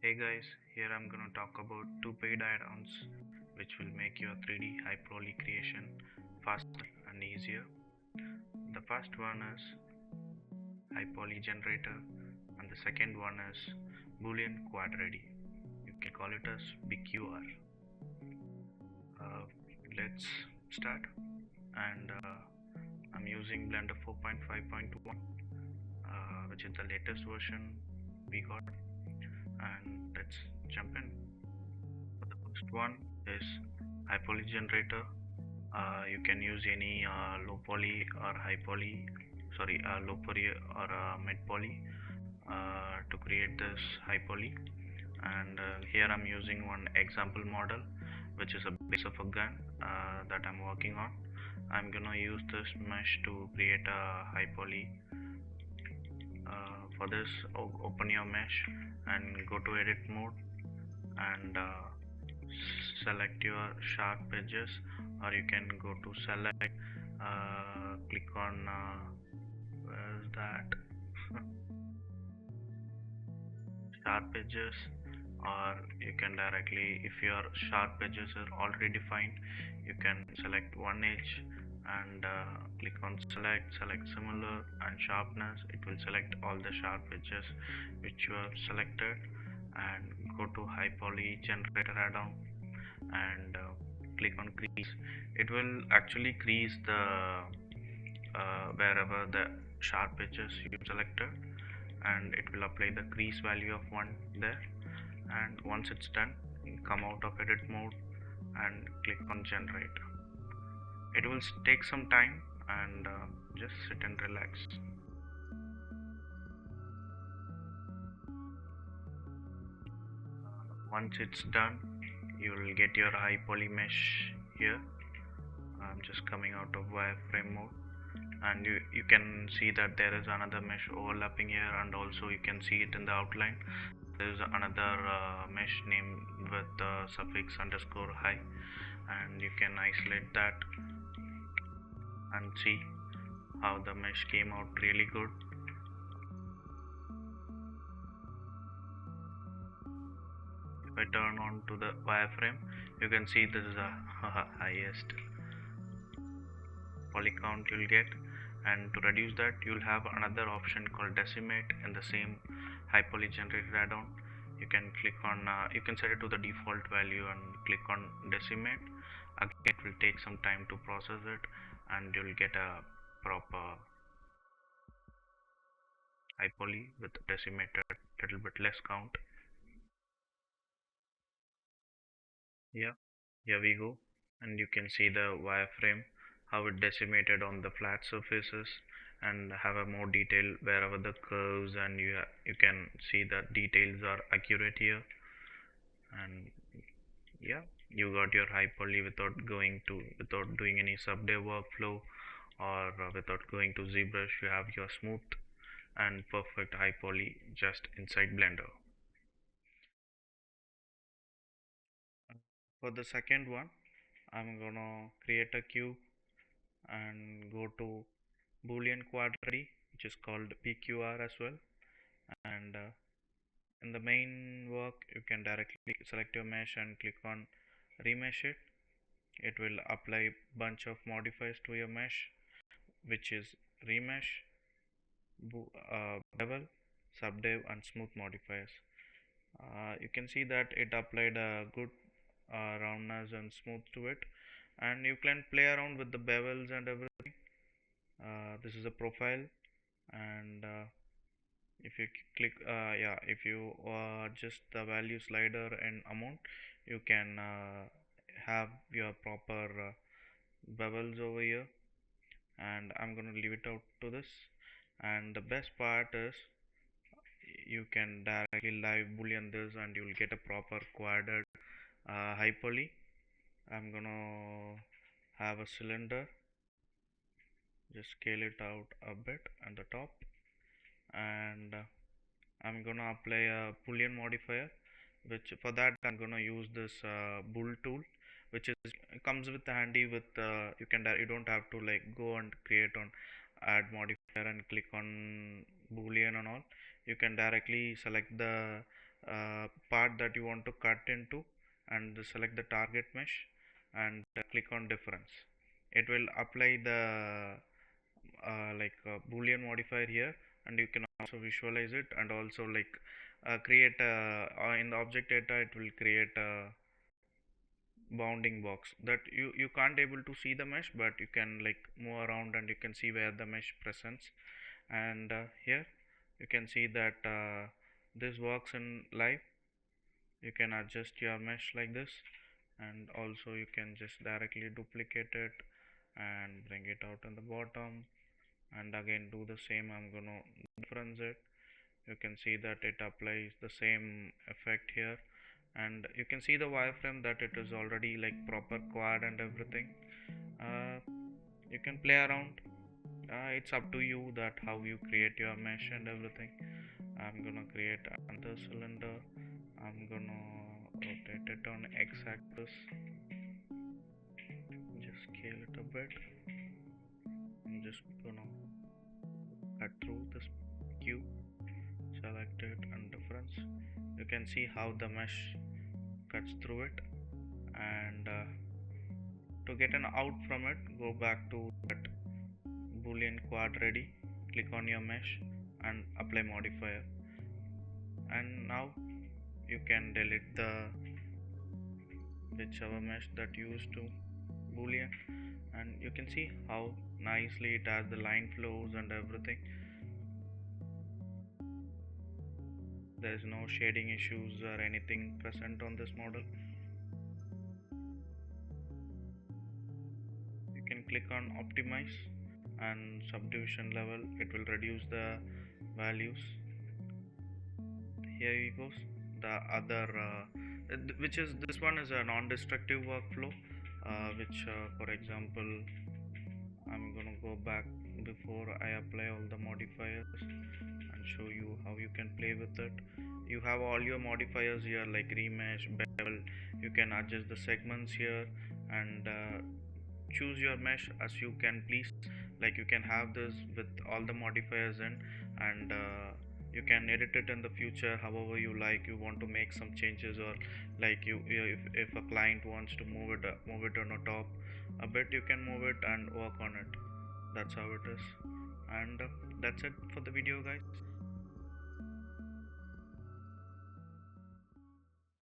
Hey guys, here I'm gonna talk about two paid add-ons which will make your 3D HighPoly creation faster and easier. The first one is HighPoly generator and the second one is Boolean quadrady. You can call it as BQR. Uh, let's start and I'm using Blender 4.5.1 which is the latest version we got, and let's jump in. The first one is HighPoly generator. You can use any low poly or low poly or mid poly to create this high poly. And here I'm using one example model, which is a base of a gun that I'm working on. I'm gonna use this mesh to create a high poly. For this, open your mesh and go to edit mode and select your sharp edges, or you can go to select, click on where's that sharp edges, or you can directly, if your sharp edges are already defined, you can select one edge and click on select similar and sharpness. It will select all the sharp edges which you have selected, and go to HighPoly generator add-on and click on crease. It will actually crease the wherever the sharp edges you selected, and it will apply the crease value of 1 there. And once it's done, come out of edit mode and click on generate. It will take some time, and just sit and relax. Once it's done, you will get your high poly mesh here. I'm just coming out of wireframe mode, and you can see that there is another mesh overlapping here, and also you can see it in the outline. There is another mesh name with suffix underscore high, and you can isolate that and see how the mesh came out really good. If I turn on to the wireframe, you can see this is the highest poly count you'll get. And to reduce that, you'll have another option called decimate in the same HighPoly generator add-on. You can click on you can set it to the default value and click on decimate. Again, it will take some time to process it, and you'll get a proper HighPoly with decimated little bit less count. Yeah, here we go, and you can see the wireframe, how it decimated on the flat surfaces and have a more detail wherever the curves, and you can see that details are accurate here. And yeah, you got your high poly without doing any subdiv workflow, or without going to ZBrush. You have your smooth and perfect high poly just inside Blender. For the second one, I'm gonna create a cube and go to Boolean quadrady, which is called BQR as well. And in the main work, you can directly select your mesh and click on remesh it. It will apply bunch of modifiers to your mesh, which is remesh, bevel, subdiv, and smooth modifiers. You can see that it applied a good roundness and smooth to it, and you can play around with the bevels and everything. This is a profile, and if you click yeah, if you adjust the value slider and amount, you can have your proper bevels over here. And I'm going to leave it out to this. And the best part is you can directly live boolean this, and you will get a proper quadrant high poly. I'm gonna have a cylinder, just scale it out a bit at the top, and I'm gonna apply a boolean modifier, which for that I'm gonna use this bool tool, which is comes with handy with you don't have to like go and create on add modifier and click on boolean and all. You can directly select the part that you want to cut into, and select the target mesh, and click on difference. It will apply the Boolean modifier here, and you can also visualize it, and also create in the object data it will create a bounding box that you can't able to see the mesh, but you can like move around and you can see where the mesh presents. And here you can see that this works in live. You can adjust your mesh like this, and also you can just directly duplicate it and bring it out in the bottom, and again do the same. I'm gonna difference it. You can see that it applies the same effect here, and you can see the wireframe that it is already like proper quad and everything. uh, you can play around. It's up to you that how you create your mesh and everything. I'm gonna create another cylinder. I'm gonna rotate it on x-axis, just scale it a bit. I'm just gonna cut through this cube, select it and difference. You can see how the mesh cuts through it. And to get an out from it, go back to that boolean quad ready, click on your mesh and apply modifier. And now you can delete the whichever mesh that you used to boolean, and you can see how nicely it has the line flows and everything. There is no shading issues or anything present on this model. You can click on optimize and subdivision level, it will reduce the values. Here he goes. The other which is this one is a non-destructive workflow, which for example I'm gonna go back before I apply all the modifiers and show you how you can play with it. You have all your modifiers here like remesh, bevel. You can adjust the segments here, and choose your mesh as you can please. Like you can have this with all the modifiers in, and you can edit it in the future however you like. You want to make some changes, or like if a client wants to move it on a top a bit, you can move it and work on it. That's how it is. And that's it for the video, guys.